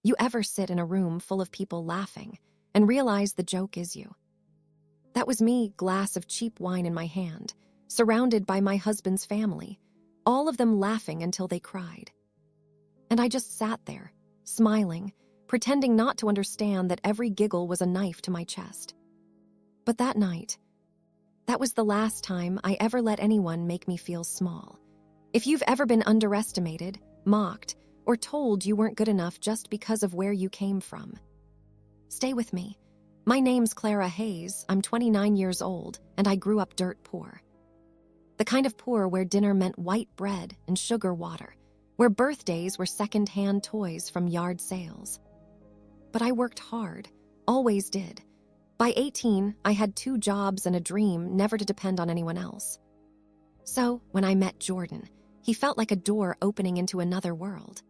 You ever sit in a room full of people laughing and realize the joke is you? That was me, glass of cheap wine in my hand, surrounded by my husband's family, all of them laughing until they cried. And I just sat there, smiling, pretending not to understand that every giggle was a knife to my chest. But that night, that was the last time I ever let anyone make me feel small. If you've ever been underestimated, mocked, or told you weren't good enough just because of where you came from, stay with me. My name's Clara Hayes, I'm 29 years old, and I grew up dirt poor. The kind of poor where dinner meant white bread and sugar water, where birthdays were second-hand toys from yard sales. But I worked hard, always did. By 18, I had 2 jobs and a dream never to depend on anyone else. So, when I met Jordan, he felt like a door opening into another world.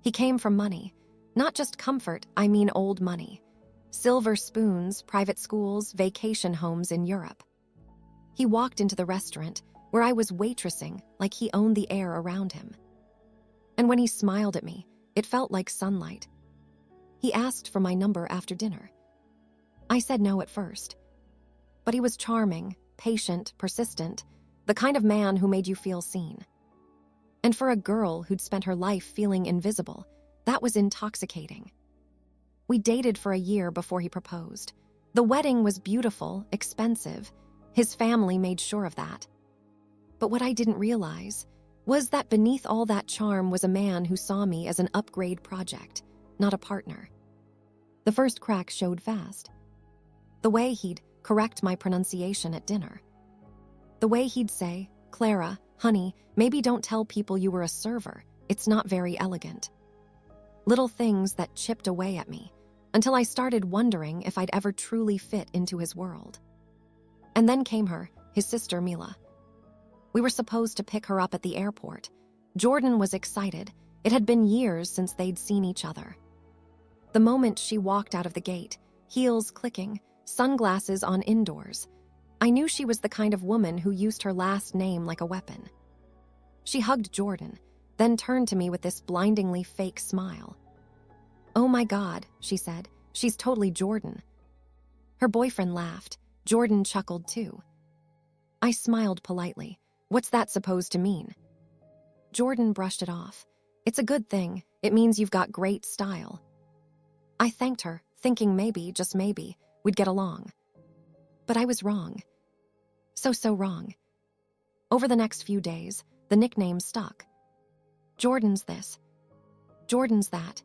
He came from money, not just comfort, I mean old money. Silver spoons, private schools, vacation homes in Europe. He walked into the restaurant where I was waitressing like he owned the air around him. And when he smiled at me, it felt like sunlight. He asked for my number after dinner. I said no at first. But he was charming, patient, persistent, the kind of man who made you feel seen. And for a girl who'd spent her life feeling invisible, that was intoxicating. We dated for a year before he proposed. The wedding was beautiful, expensive. His family made sure of that. But what I didn't realize was that beneath all that charm was a man who saw me as an upgrade project, not a partner. The first crack showed fast. The way he'd correct my pronunciation at dinner. The way he'd say, "Clara, honey, maybe don't tell people you were a server. It's not very elegant." Little things that chipped away at me until I started wondering if I'd ever truly fit into his world. And then came his sister Mila. We were supposed to pick her up at the airport. Jordan was excited. It had been years since they'd seen each other. The moment she walked out of the gate, heels clicking, sunglasses on indoors, I knew she was the kind of woman who used her last name like a weapon. She hugged Jordan, then turned to me with this blindingly fake smile. "Oh my God," she said, "she's totally Jordan." Her boyfriend laughed. Jordan chuckled too. I smiled politely. "What's that supposed to mean?" Jordan brushed it off. "It's a good thing. It means you've got great style." I thanked her, thinking maybe, just maybe, we'd get along. But I was wrong. So wrong. Over the next few days, the nickname stuck. Jordan's this. Jordan's that.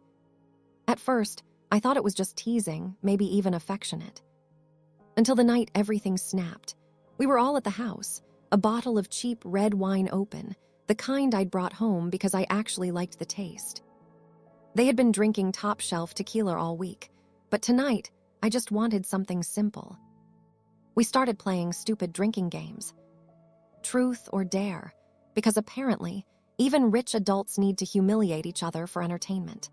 At first, I thought it was just teasing, maybe even affectionate. Until the night everything snapped. We were all at the house, a bottle of cheap red wine open, the kind I'd brought home because I actually liked the taste. They had been drinking top-shelf tequila all week, but tonight, I just wanted something simple. We started playing stupid drinking games. Truth or dare, because apparently, even rich adults need to humiliate each other for entertainment.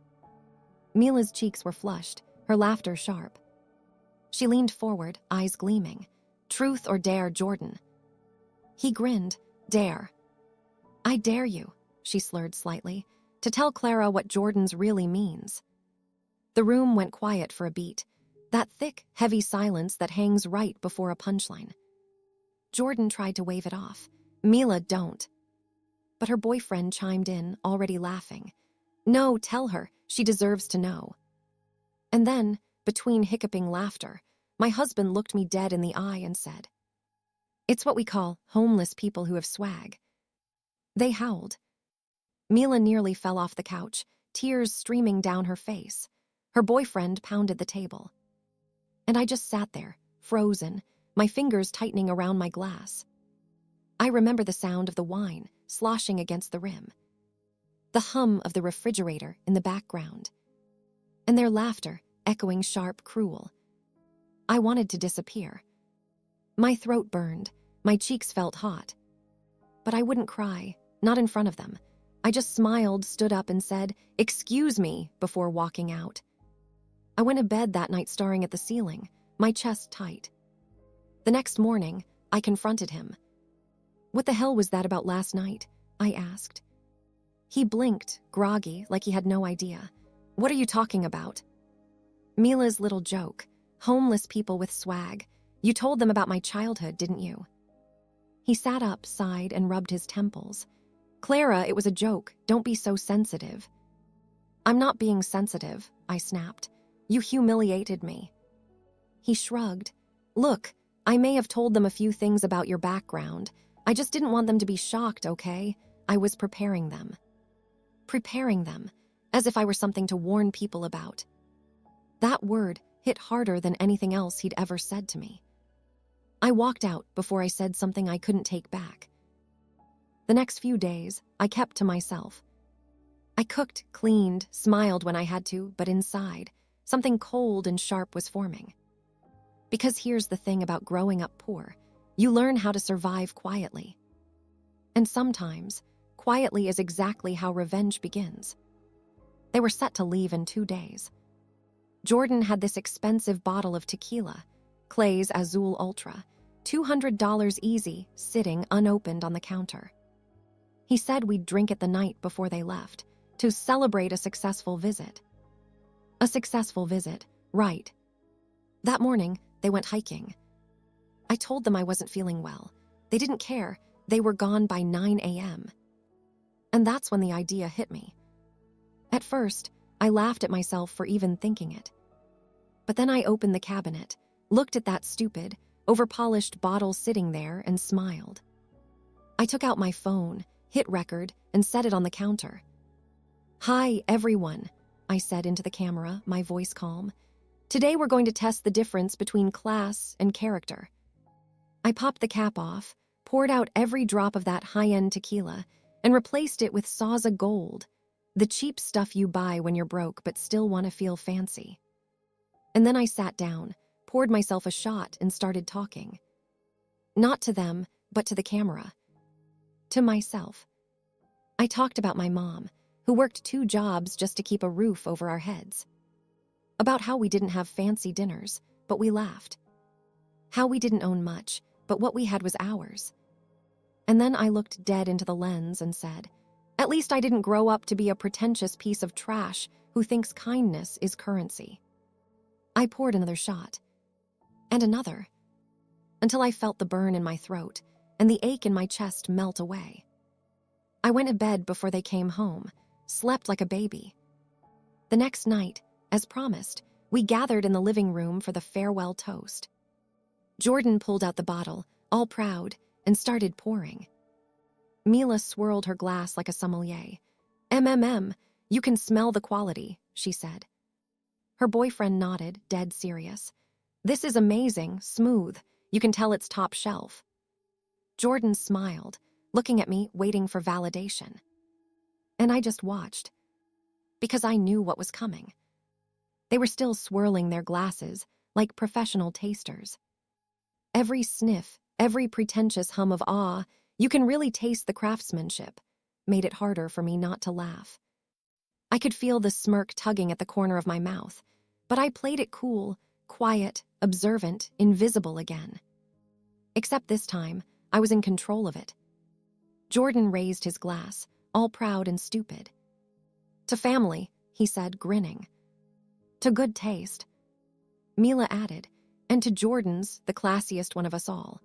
Mila's cheeks were flushed, her laughter sharp. She leaned forward, eyes gleaming. "Truth or dare, Jordan?" He grinned. "Dare." "I dare you," she slurred slightly, "to tell Clara what Jordan's really means." The room went quiet for a beat, that thick, heavy silence that hangs right before a punchline. Jordan tried to wave it off. "Mila, don't." But her boyfriend chimed in, already laughing. "No, tell her. She deserves to know." And then, between hiccuping laughter, my husband looked me dead in the eye and said, "It's what we call homeless people who have swag." They howled. Mila nearly fell off the couch, tears streaming down her face. Her boyfriend pounded the table. And I just sat there, frozen, my fingers tightening around my glass. I remember the sound of the wine sloshing against the rim, the hum of the refrigerator in the background, and their laughter echoing sharp, cruel. I wanted to disappear. My throat burned, my cheeks felt hot. But I wouldn't cry, not in front of them. I just smiled, stood up, and said, "Excuse me," before walking out. I went to bed that night staring at the ceiling, my chest tight. The next morning, I confronted him. "What the hell was that about last night?" I asked. He blinked, groggy, like he had no idea. What are you talking about? Mila's little joke. Homeless people with swag. You told them about my childhood, didn't you? He sat up, sighed, and rubbed his temples. Clara, it was a joke. Don't be so sensitive. I'm not being sensitive, I snapped. You humiliated me. He shrugged. Look, I may have told them a few things about your background. I just didn't want them to be shocked, okay? I was preparing them. Preparing them, as if I were something to warn people about. That word hit harder than anything else he'd ever said to me. I walked out before I said something I couldn't take back. The next few days, I kept to myself. I cooked, cleaned, smiled when I had to, but inside, something cold and sharp was forming. Because here's the thing about growing up poor. You learn how to survive quietly. And sometimes, quietly is exactly how revenge begins. They were set to leave in 2 days. Jordan had this expensive bottle of tequila, Clay's Azul Ultra, $200 easy, sitting unopened on the counter. He said we'd drink it the night before they left, to celebrate a successful visit. A successful visit, right. That morning, they went hiking. I told them I wasn't feeling well. They didn't care. They were gone by 9 a.m. And that's when the idea hit me. At first, I laughed at myself for even thinking it. But then I opened the cabinet, looked at that stupid, overpolished bottle sitting there, and smiled. I took out my phone, hit record, and set it on the counter. Hi, everyone, I said into the camera, my voice calm. Today we're going to test the difference between class and character. I popped the cap off, poured out every drop of that high-end tequila, and replaced it with Saza Gold, the cheap stuff you buy when you're broke but still want to feel fancy. And then I sat down, poured myself a shot, and started talking. Not to them, but to the camera. To myself. I talked about my mom, who worked 2 jobs just to keep a roof over our heads. About how we didn't have fancy dinners, but we laughed. How we didn't own much, but what we had was ours. And then I looked dead into the lens and said, at least I didn't grow up to be a pretentious piece of trash who thinks kindness is currency. I poured another shot. And another. Until I felt the burn in my throat and the ache in my chest melt away. I went to bed before they came home, slept like a baby. The next night, as promised, we gathered in the living room for the farewell toast. Jordan pulled out the bottle, all proud, and started pouring. Mila swirled her glass like a sommelier. You can smell the quality, she said. Her boyfriend nodded, dead serious. This is amazing, smooth. You can tell it's top shelf. Jordan smiled, looking at me, waiting for validation. And I just watched. Because I knew what was coming. They were still swirling their glasses, like professional tasters. Every sniff, every pretentious hum of awe, you can really taste the craftsmanship, made it harder for me not to laugh. I could feel the smirk tugging at the corner of my mouth, but I played it cool, quiet, observant, invisible again. Except this time, I was in control of it. Jordan raised his glass, all proud and stupid. To family, he said, grinning. To good taste. Mila added, and to Jordan's, the classiest one of us all.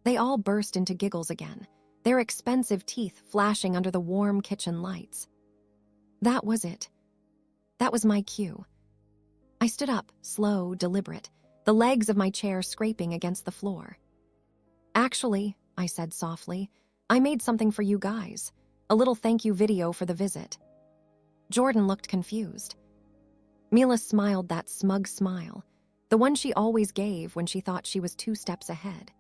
They all burst into giggles again, their expensive teeth flashing under the warm kitchen lights. That was it. That was my cue. I stood up, slow, deliberate, the legs of my chair scraping against the floor. Actually, I said softly, I made something for you guys, a little thank you video for the visit. Jordan looked confused. Mila smiled that smug smile, the one she always gave when she thought she was 2 steps ahead.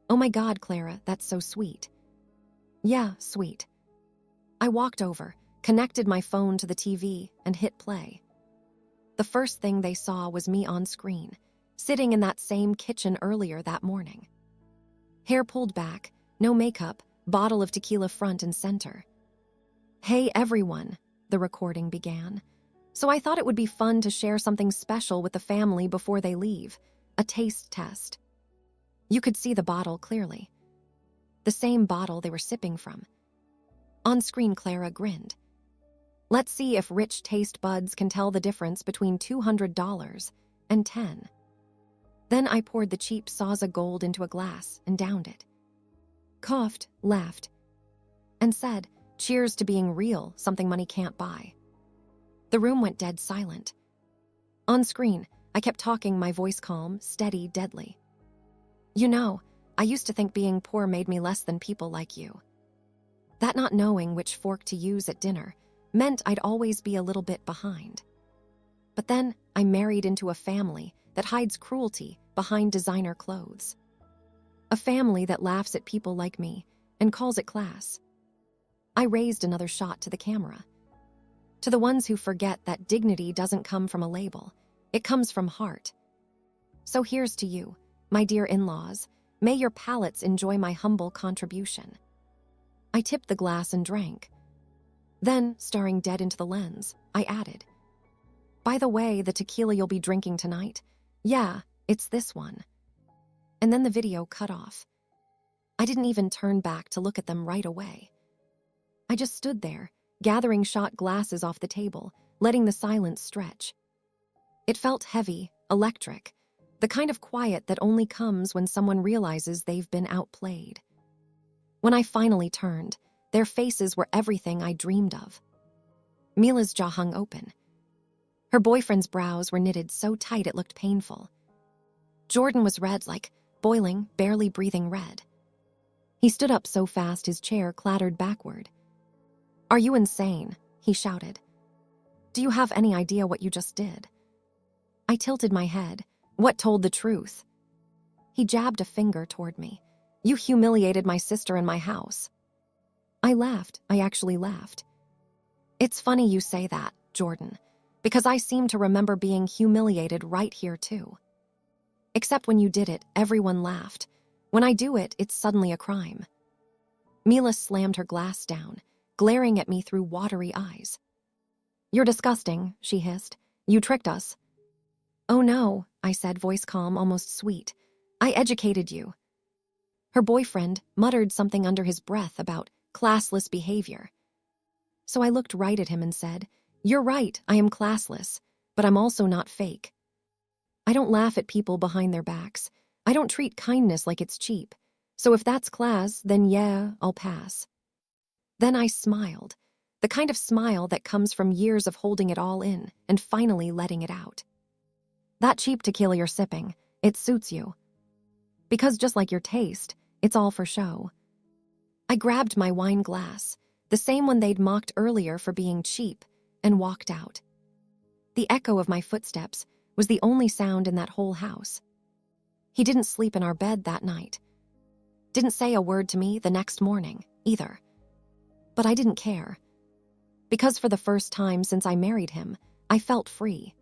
Oh my God, Clara, that's so sweet. Yeah, sweet. I walked over, connected my phone to the TV, and hit play. The first thing they saw was me on screen, sitting in that same kitchen earlier that morning. Hair pulled back, no makeup, bottle of tequila front and center. Hey everyone, the recording began. So I thought it would be fun to share something special with the family before they leave, a taste test. You could see the bottle clearly. The same bottle they were sipping from. On screen, Clara grinned. Let's see if rich taste buds can tell the difference between $200 and 10. Then I poured the cheap Saza Gold into a glass and downed it. Coughed, laughed, and said, "Cheers to being real, something money can't buy." The room went dead silent. On screen, I kept talking, my voice calm, steady, deadly. "You know, I used to think being poor made me less than people like you. That not knowing which fork to use at dinner meant I'd always be a little bit behind. But then I married into a family that hides cruelty behind designer clothes. A family that laughs at people like me and calls it class." I raised another shot to the camera. To the ones who forget that dignity doesn't come from a label, it comes from heart. So here's to you, my dear in-laws. May your palates enjoy my humble contribution. I tipped the glass and drank. Then, staring dead into the lens, I added, "By the way, the tequila you'll be drinking tonight, yeah, it's this one." And then the video cut off. I didn't even turn back to look at them right away. I just stood there, gathering shot glasses off the table, letting the silence stretch. It felt heavy, electric, the kind of quiet that only comes when someone realizes they've been outplayed. When I finally turned, their faces were everything I dreamed of. Mila's jaw hung open. Her boyfriend's brows were knitted so tight it looked painful. Jordan was red, like boiling, barely breathing red. He stood up so fast his chair clattered backward. "Are you insane?" he shouted. "Do you have any idea what you just did?" I tilted my head. What told the truth? He jabbed a finger toward me. "You humiliated my sister in my house." I laughed. I actually laughed. "It's funny you say that, Jordan, because I seem to remember being humiliated right here too. Except when you did it, everyone laughed. When I do it, it's suddenly a crime." Mila slammed her glass down, glaring at me through watery eyes. "You're disgusting," she hissed. "You tricked us." "Oh no," I said, voice calm, almost sweet. "I educated you." Her boyfriend muttered something under his breath about classless behavior. So I looked right at him and said, "You're right, I am classless, but I'm also not fake. I don't laugh at people behind their backs. I don't treat kindness like it's cheap. So if that's class, then yeah, I'll pass." Then I smiled, the kind of smile that comes from years of holding it all in and finally letting it out. "That cheap tequila you're sipping, it suits you. Because just like your taste, it's all for show." I grabbed my wine glass, the same one they'd mocked earlier for being cheap, and walked out. The echo of my footsteps was the only sound in that whole house. He didn't sleep in our bed that night. Didn't say a word to me the next morning, either. But I didn't care. Because for the first time since I married him, I felt free.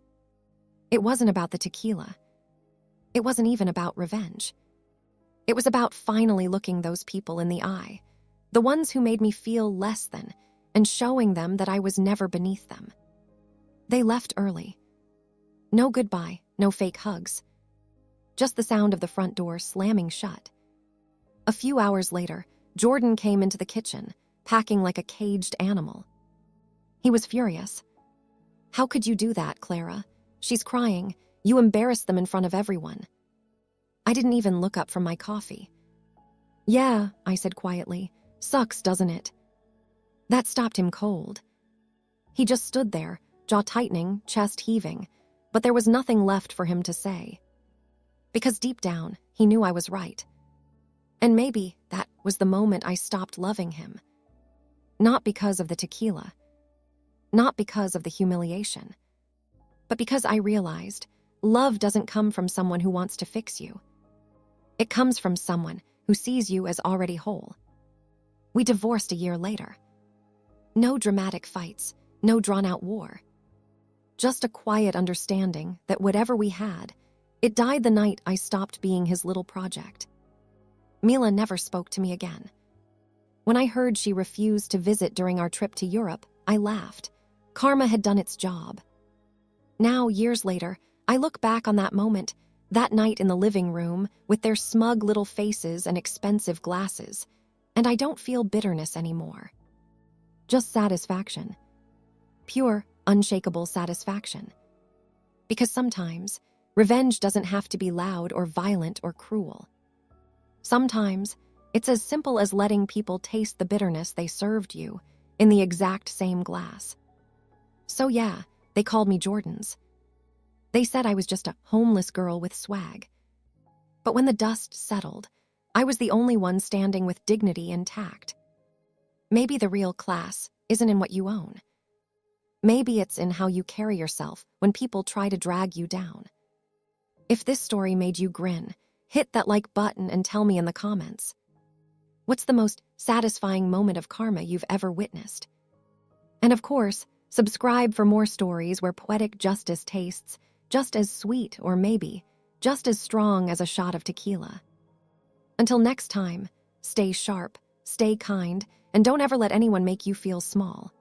It wasn't about the tequila. It wasn't even about revenge. It was about finally looking those people in the eye, the ones who made me feel less than, and showing them that I was never beneath them. They left early. No goodbye, no fake hugs. Just the sound of the front door slamming shut. A few hours later, Jordan came into the kitchen, packing like a caged animal. He was furious. "How could you do that, Clara? She's crying. You embarrassed them in front of everyone." I didn't even look up from my coffee. "Yeah," I said quietly. "Sucks, doesn't it?" That stopped him cold. He just stood there, jaw tightening, chest heaving, but there was nothing left for him to say. Because deep down, he knew I was right. And maybe that was the moment I stopped loving him. Not because of the tequila. Not because of the humiliation. But because I realized love doesn't come from someone who wants to fix you. It comes from someone who sees you as already whole. We divorced a year later. No dramatic fights, no drawn-out war. Just a quiet understanding that whatever we had, it died the night I stopped being his little project. Mila never spoke to me again. When I heard she refused to visit during our trip to Europe, I laughed. Karma had done its job. Now, years later, I look back on that moment, that night in the living room with their smug little faces and expensive glasses, and I don't feel bitterness anymore. Just satisfaction. Pure, unshakable satisfaction. Because sometimes, revenge doesn't have to be loud or violent or cruel. Sometimes, it's as simple as letting people taste the bitterness they served you in the exact same glass. So yeah, they called me Jordans. They said I was just a homeless girl with swag. But when the dust settled, I was the only one standing with dignity intact. Maybe the real class isn't in what you own. Maybe it's in how you carry yourself when people try to drag you down. If this story made you grin, hit that like button and tell me in the comments. What's the most satisfying moment of karma you've ever witnessed? And of course, subscribe for more stories where poetic justice tastes just as sweet or maybe just as strong as a shot of tequila. Until next time, stay sharp, stay kind, and don't ever let anyone make you feel small.